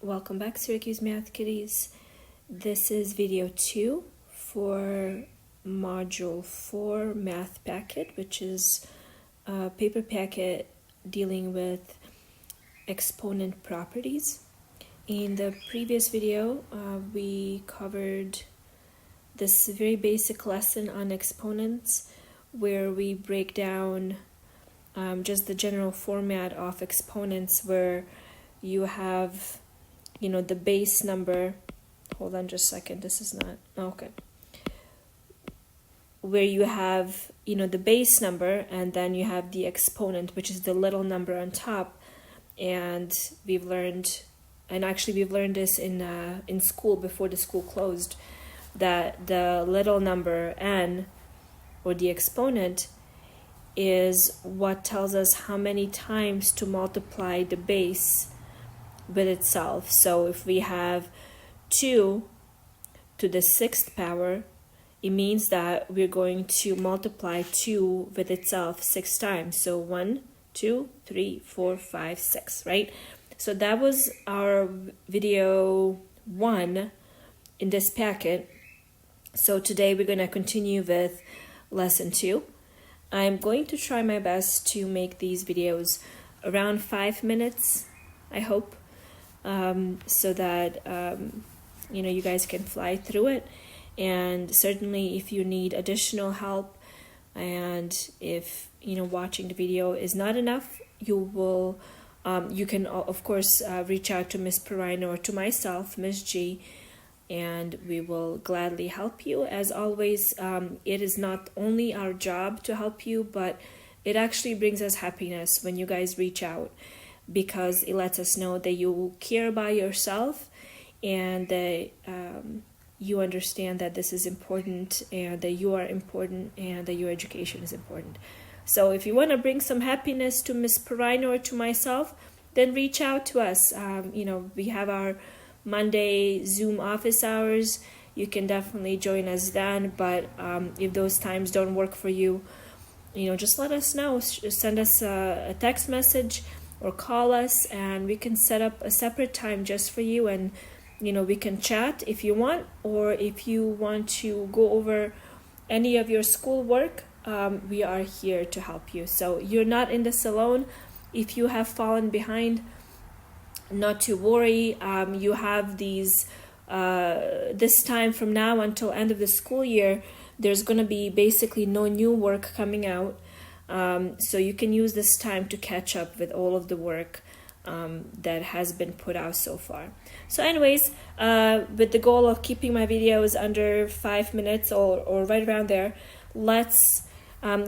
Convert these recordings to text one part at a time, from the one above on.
Welcome back, Syracuse Math Kitties. This is video 2 for Module 4 Math Packet, which is a paper packet dealing with exponent properties. In the previous video, we covered this very basic lesson on exponents, where we break down just the general format of exponents, where you have the base number. Hold on just a second, this is not okay. Where you have the base number, and then you have the exponent, which is the little number on top. And we've learned this in school before the school closed, that the little number n, or the exponent, is what tells us how many times to multiply the base with itself. So if we have 2 to the 6th power, it means that we're going to multiply 2 with itself 6 times. So 1, 2, 3, 4, 5, 6, right? So that was our video 1 in this packet. So today we're going to continue with lesson 2. I'm going to try my best to make these videos around 5 minutes, I hope. So that you guys can fly through it. And certainly if you need additional help, and if watching the video is not enough, you can of course reach out to Ms. Piraino or to myself, Ms. G, and we will gladly help you. As always, it is not only our job to help you, but it actually brings us happiness when you guys reach out, because it lets us know that you care about yourself, and that you understand that this is important, and that you are important, and that your education is important. So if you want to bring some happiness to Ms. Piraino or to myself, then reach out to us. We have our Monday Zoom office hours. You can definitely join us then, but if those times don't work for you, just let us know. Send us a text message or call us, and we can set up a separate time just for you, and we can chat if you want, or if you want to go over any of your schoolwork, we are here to help you. So you're not in this alone. If you have fallen behind, not to worry. You have these this time from now until end of the school year, there's going to be basically no new work coming out. So you can use this time to catch up with all of the work that has been put out so far. So anyways, with the goal of keeping my videos under 5 minutes or right around there, let's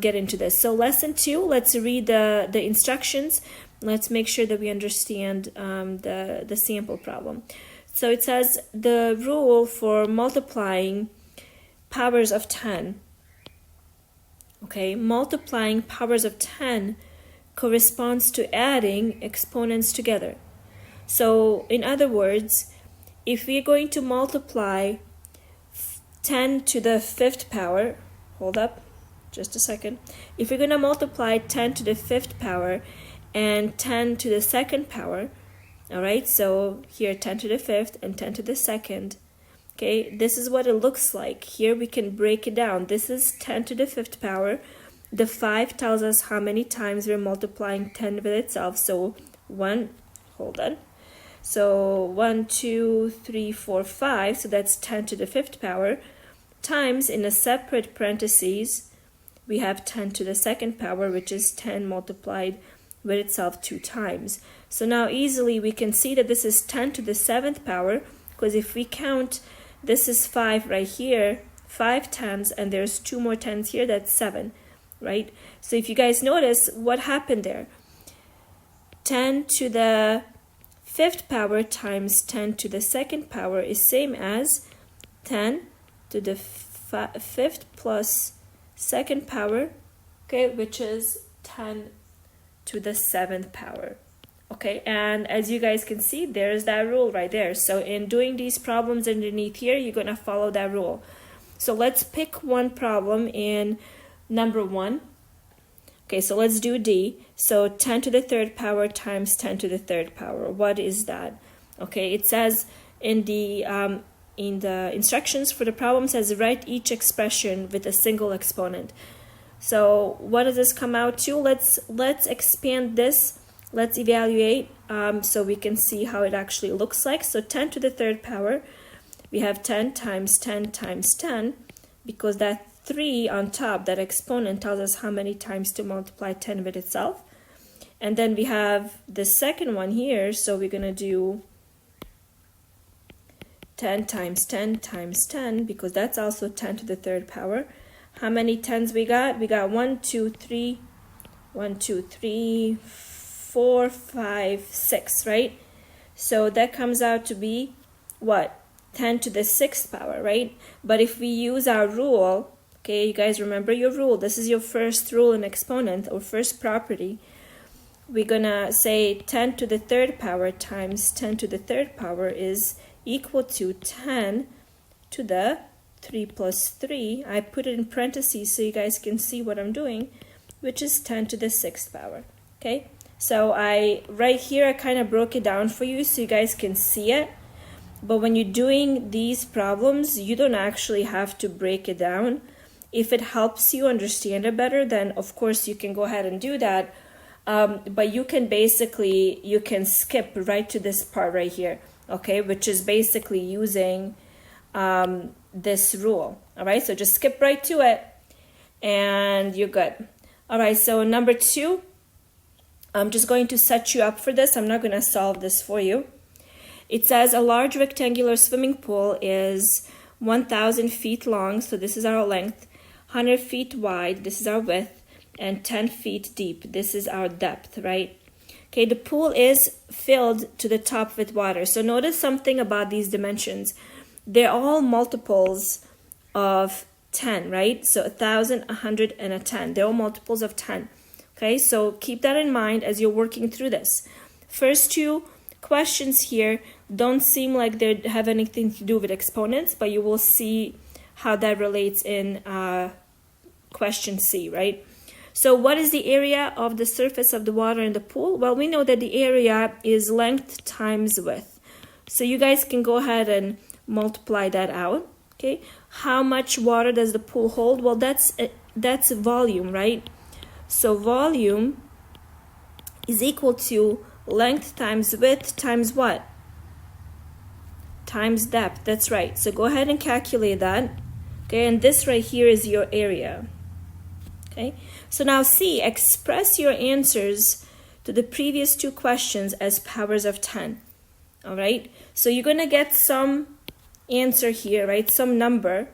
get into this. So lesson 2, let's read the instructions. Let's make sure that we understand the sample problem. So it says the rule for multiplying powers of 10. Okay, multiplying powers of 10 corresponds to adding exponents together. So in other words, if we're going to multiply 10 to the 5th power, hold up just a second. If we're going to multiply 10 to the 5th power and 10 to the 2nd power, all right, so here 10 to the 5th and 10 to the 2nd. Okay, this is what it looks like. Here we can break it down. This is 10 to the 5th power. The 5 tells us how many times we're multiplying 10 with itself. So 1, hold on. So 1, 2, 3, 4, 5. So that's 10 to the 5th power. Times, in a separate parentheses, we have 10 to the 2nd power, which is 10 multiplied with itself 2 times. So now easily we can see that this is 10 to the 7th power, because if we count, this is 5 right here, 5 tens, and there's 2 more tens here, that's 7, right? So if you guys notice what happened there, 10 to the 5th power times 10 to the 2nd power is same as 10 to the 5th plus 2nd power, okay, which is 10 to the 7th power. Okay, and as you guys can see, there's that rule right there. So in doing these problems underneath here, you're going to follow that rule. So let's pick one problem in number 1. Okay, so let's do D. So 10 to the 3rd power times 10 to the 3rd power. What is that? Okay, it says in the instructions for the problem says write each expression with a single exponent. So what does this come out to? Let's expand this. Let's evaluate so we can see how it actually looks like. So 10 to the third power, we have 10 times 10 times 10, because that 3 on top, that exponent, tells us how many times to multiply 10 with itself. And then we have the second one here, so we're going to do 10 times 10 times 10, because that's also 10 to the third power. How many 10s we got? We got 1, 2, 3, 4, 5, 6, right? So that comes out to be what? 10 to the sixth power, right? But if we use our rule, okay, you guys remember your rule. This is your first rule in exponent, or first property. We're gonna say 10 to the third power times 10 to the third power is equal to 10 to the 3 plus 3. I put it in parentheses so you guys can see what I'm doing, which is 10 to the sixth power. Okay, so right here I kind of broke it down for you so you guys can see it. But when you're doing these problems, you don't actually have to break it down. If it helps you understand it better, then of course you can go ahead and do that. But you can skip right to this part right here, okay, which is basically using this rule. All right, so just skip right to it and you're good. All right, so number 2, I'm just going to set you up for this. I'm not going to solve this for you. It says a large rectangular swimming pool is 1,000 feet long, so this is our length, 100 feet wide, this is our width, and 10 feet deep, this is our depth, right? Okay, the pool is filled to the top with water. So notice something about these dimensions. They're all multiples of 10, right? So 1,000, 100, and a 10. They're all multiples of 10. Okay, so keep that in mind as you're working through this. First 2 questions here don't seem like they have anything to do with exponents, but you will see how that relates in question C, right? So what is the area of the surface of the water in the pool? Well, we know that the area is length times width. So you guys can go ahead and multiply that out, okay? How much water does the pool hold? Well, that's volume, right? So volume is equal to length times width times what? Times depth. That's right. So go ahead and calculate that. Okay, and this right here is your area. Okay, so now C, express your answers to the previous 2 questions as powers of 10. All right, so you're going to get some answer here, right? Some number.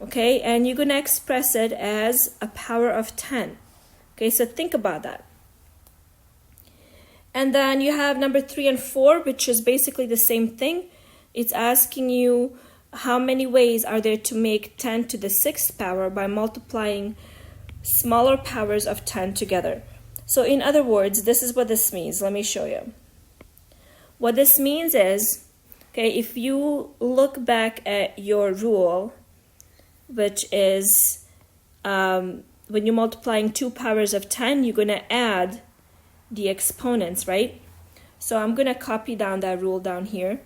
Okay, and you're going to express it as a power of 10. Okay, so think about that. And then you have number 3 and 4, which is basically the same thing. It's asking you how many ways are there to make 10 to the sixth power by multiplying smaller powers of 10 together. So in other words, this is what this means. Let me show you. What this means is, okay, if you look back at your rule, which is when you're multiplying 2 powers of 10, you're going to add the exponents, right? So I'm going to copy down that rule down here.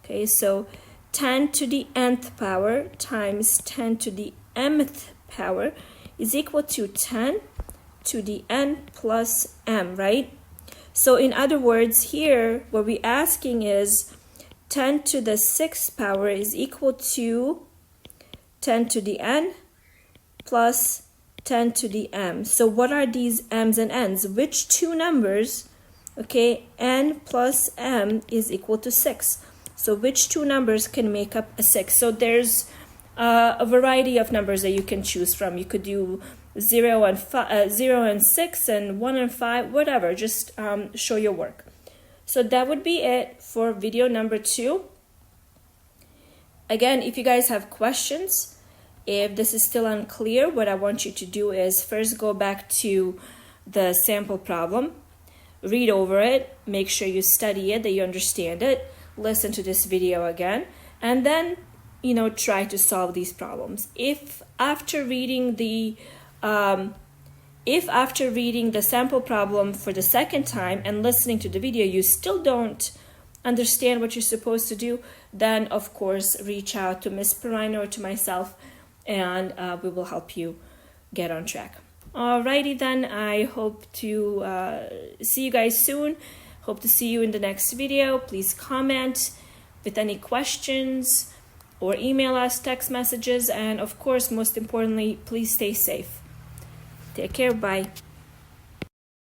Okay, so 10 to the nth power times 10 to the mth power is equal to 10 to the n plus m, right? So in other words, here what we're asking is 10 to the sixth power is equal to 10 to the n plus 10 to the m. So what are these m's and n's? Which 2 numbers, okay, n plus m is equal to 6? So which 2 numbers can make up a 6? So there's a variety of numbers that you can choose from. You could do 0 and 6 and 1 and 5, whatever. Just show your work. So that would be it for video number 2. Again, if you guys have questions, if this is still unclear, what I want you to do is first go back to the sample problem, read over it, make sure you study it, that you understand it, listen to this video again, and then, you know, try to solve these problems. If after reading the sample problem for the second time and listening to the video, you still don't understand what you're supposed to do, then of course reach out to Miss Piraino or to myself, and we will help you get on track. Alrighty then, I hope to see you guys soon. Hope to see you in the next video. Please comment with any questions or email us text messages, and of course, most importantly, please stay safe. Take care. Bye.